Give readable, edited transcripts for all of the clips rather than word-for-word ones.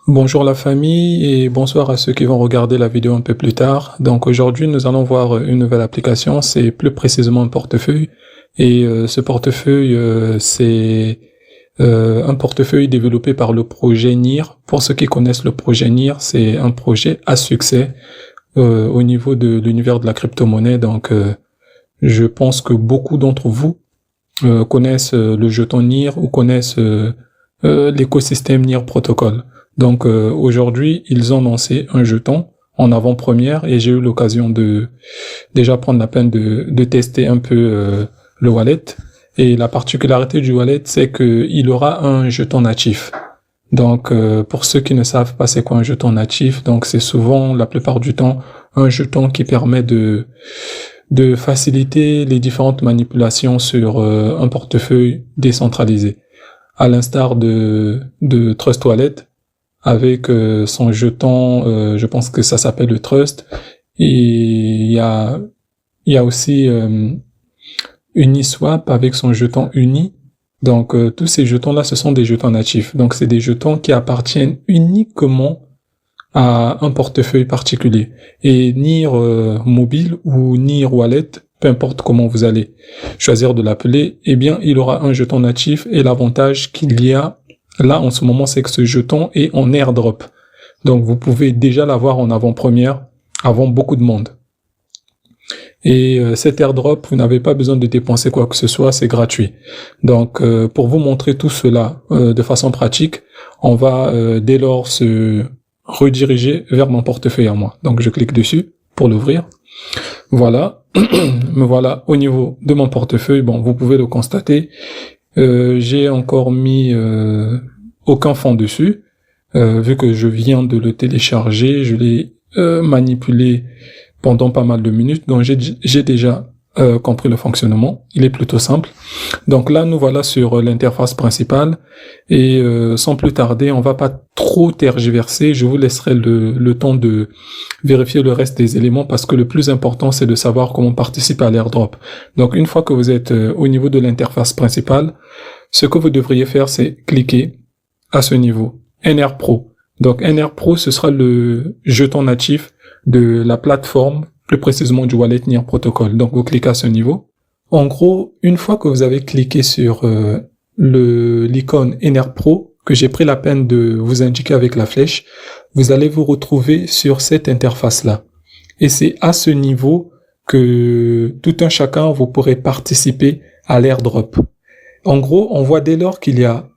Bonjour la famille et bonsoir à ceux qui vont regarder la vidéo un peu plus tard. Donc aujourd'hui nous allons voir une nouvelle application, c'est plus précisément un portefeuille. Et ce portefeuille c'est un portefeuille développé par le projet NIR. Pour ceux qui connaissent le projet NIR, c'est un projet à succès au niveau de l'univers de la crypto-monnaie. Donc je pense que beaucoup d'entre vous connaissent le jeton NIR ou connaissent l'écosystème NIR Protocol. Donc aujourd'hui, ils ont lancé un jeton en avant-première et j'ai eu l'occasion de déjà prendre la peine de tester un peu le wallet. Et la particularité du wallet, c'est qu'il aura un jeton natif. Donc pour ceux qui ne savent pas c'est quoi un jeton natif, donc c'est souvent, la plupart du temps, un jeton qui permet de faciliter les différentes manipulations sur un portefeuille décentralisé. À l'instar de Trust Wallet, avec son jeton, je pense que ça s'appelle le Trust. Et il y a aussi Uniswap avec son jeton Uni. Donc tous ces jetons-là, ce sont des jetons natifs. Donc c'est des jetons qui appartiennent uniquement à un portefeuille particulier. Et NIR mobile ou NIR Wallet, peu importe comment vous allez choisir de l'appeler, eh bien il aura un jeton natif et l'avantage qu'il y a là, en ce moment, c'est que ce jeton est en airdrop. Donc, vous pouvez déjà l'avoir en avant-première avant beaucoup de monde. Et cet airdrop, vous n'avez pas besoin de dépenser quoi que ce soit, c'est gratuit. Donc, pour vous montrer tout cela de façon pratique, on va dès lors se rediriger vers mon portefeuille à moi. Donc, je clique dessus pour l'ouvrir. Voilà. Me voilà au niveau de mon portefeuille. Bon, vous pouvez le constater. J'ai encore mis aucun fond dessus, vu que je viens de le télécharger, je l'ai manipulé pendant pas mal de minutes, donc j'ai déjà compris le fonctionnement. Il est plutôt simple. Donc là, nous voilà sur l'interface principale et sans plus tarder, on va pas trop tergiverser. Je vous laisserai le temps de vérifier le reste des éléments parce que le plus important, c'est de savoir comment participer à l'airdrop. Donc une fois que vous êtes au niveau de l'interface principale, ce que vous devriez faire, c'est cliquer à ce niveau, NR Pro. Donc NR Pro, ce sera le jeton natif de la plateforme, plus précisément du wallet NIR Protocol. Donc vous cliquez à ce niveau. En gros, une fois que vous avez cliqué sur l'icône NR Pro, que j'ai pris la peine de vous indiquer avec la flèche, vous allez vous retrouver sur cette interface-là. Et c'est à ce niveau que tout un chacun, vous pourrez participer à l'airdrop. En gros, on voit dès lors qu'il y a,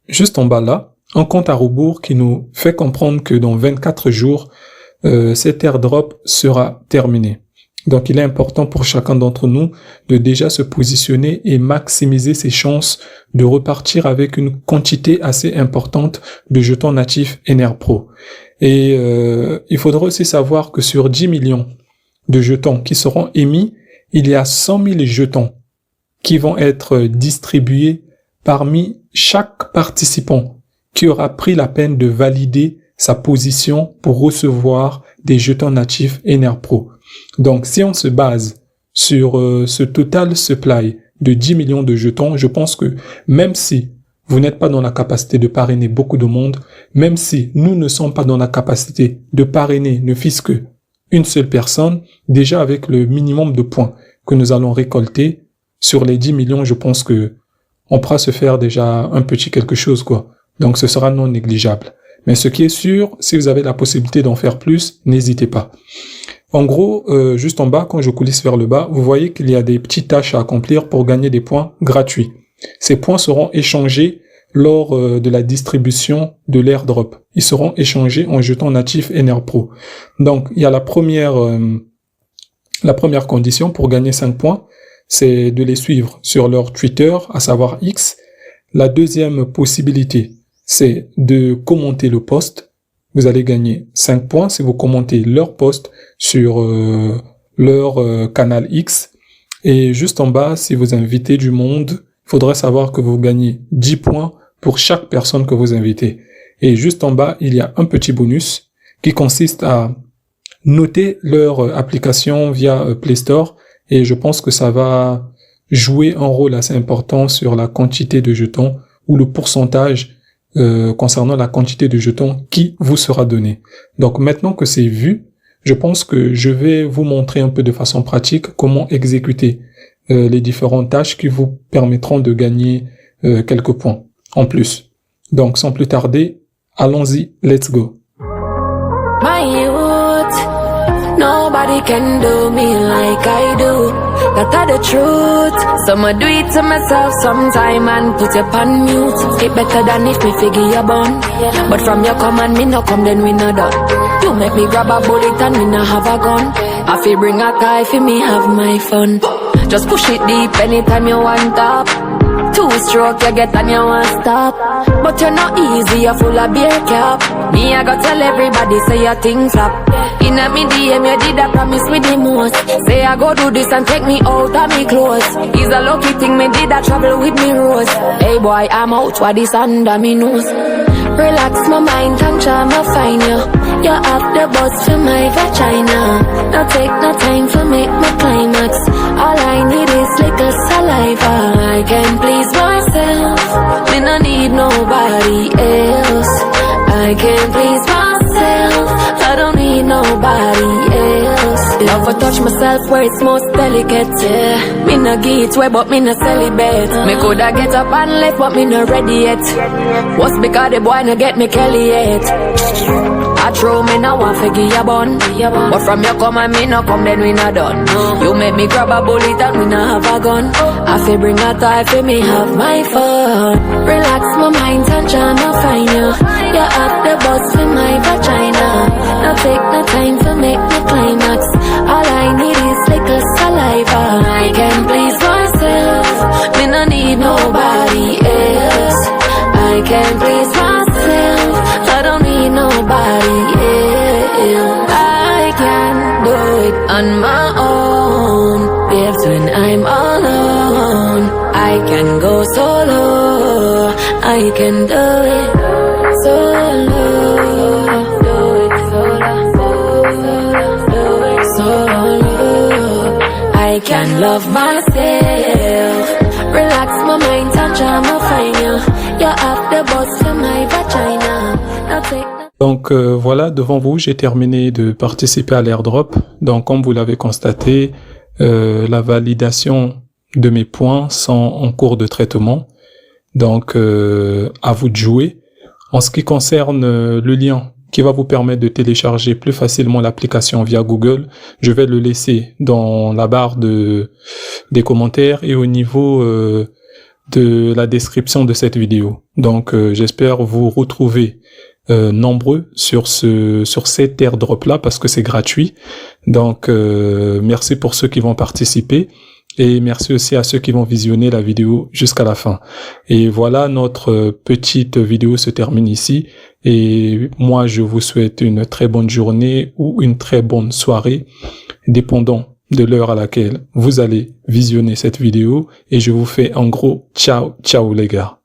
juste en bas là, un compte à rebours qui nous fait comprendre que dans 24 jours, cet airdrop sera terminé. Donc il est important pour chacun d'entre nous de déjà se positionner et maximiser ses chances de repartir avec une quantité assez importante de jetons natifs NR Pro. Et il faudra aussi savoir que sur 10 millions de jetons qui seront émis, il y a 100 000 jetons qui vont être distribués parmi chaque participant qui aura pris la peine de valider sa position pour recevoir des jetons natifs NR Pro. Donc, si on se base sur ce total supply de 10 millions de jetons, je pense que même si vous n'êtes pas dans la capacité de parrainer beaucoup de monde, même si nous ne sommes pas dans la capacité de parrainer ne fût-ce que une seule personne, déjà avec le minimum de points que nous allons récolter sur les 10 millions, je pense que on pourra se faire déjà un petit quelque chose, quoi. Donc, ce sera non négligeable. Mais ce qui est sûr, si vous avez la possibilité d'en faire plus, n'hésitez pas. En gros, juste en bas, quand je coulisse vers le bas, vous voyez qu'il y a des petites tâches à accomplir pour gagner des points gratuits. Ces points seront échangés lors de la distribution de l'airdrop. Ils seront échangés en jetons natifs NR Pro. Donc, il y a la première condition pour gagner 5 points, c'est de les suivre sur leur Twitter, à savoir X. La deuxième possibilité, c'est de commenter le post. Vous allez gagner 5 points si vous commentez leur post sur leur canal X. Et juste en bas, si vous invitez du monde, il faudrait savoir que vous gagnez 10 points pour chaque personne que vous invitez. Et juste en bas, il y a un petit bonus qui consiste à noter leur application via Play Store. Et je pense que ça va jouer un rôle assez important sur la quantité de jetons ou le pourcentage concernant la quantité de jetons qui vous sera donnée. Donc maintenant que c'est vu, je pense que je vais vous montrer un peu de façon pratique comment exécuter les différentes tâches qui vous permettront de gagner quelques points en plus. Donc sans plus tarder, allons-y, let's go. My youth, nobody can do me like I do. That's the truth. So I do it to myself sometime and put you on mute. It better than if me figure you bun. But from your command, me no come, then we no done. You make me grab a bullet and me no have a gun. I feel bring a tie for me have my fun. Just push it deep anytime you want top. Two stroke you get and you want stop. But you're not easy, you're full of beer cap. Me I go tell everybody say your thing flop. Inna me DM you did a promise me the most. Say I go do this and take me out of me clothes. It's a lucky thing me did a travel with me rose. Hey boy, I'm out what this under me nose. Relax my mind and try to find you. You have the buzz for my vagina. Now take no time for make my climax. All I need is little saliva. I can please myself. Me no need nobody else. I can please myself. I don't need nobody else. Love to touch myself where it's most delicate. Yeah. Me no get way but me no celibate. Me coulda get up and left but me no ready yet. What's because the boy no get me Kelly yet? I throw me now one figure your bun. But from your come and me no come then we not done. You make me grab a bullet and we not have a gun. I feel bring a tie for me have my fun. Relax my mind and try to find you. You have the buzz for my vagina. Now take no time to make me climax. All I need is little saliva. I can please myself. Me no need nobody else. I can please myself. I don't need nobody else. I can do it on my own. Babes, when I'm alone, I can go solo. I can do it solo. Do it solo. I can love myself. Relax my mind and try to find you. You have the buzz for my vagina. Now take. Donc voilà, devant vous, j'ai terminé de participer à l'airdrop. Donc comme vous l'avez constaté, la validation de mes points sont en cours de traitement. Donc à vous de jouer. En ce qui concerne le lien qui va vous permettre de télécharger plus facilement l'application via Google, je vais le laisser dans la barre des commentaires et au niveau de la description de cette vidéo. Donc j'espère vous retrouver nombreux sur cet airdrop là parce que c'est gratuit. Donc merci pour ceux qui vont participer et merci aussi à ceux qui vont visionner la vidéo jusqu'à la fin. Et voilà, notre petite vidéo se termine ici et moi je vous souhaite une très bonne journée ou une très bonne soirée dépendant de l'heure à laquelle vous allez visionner cette vidéo et je vous fais un gros ciao les gars.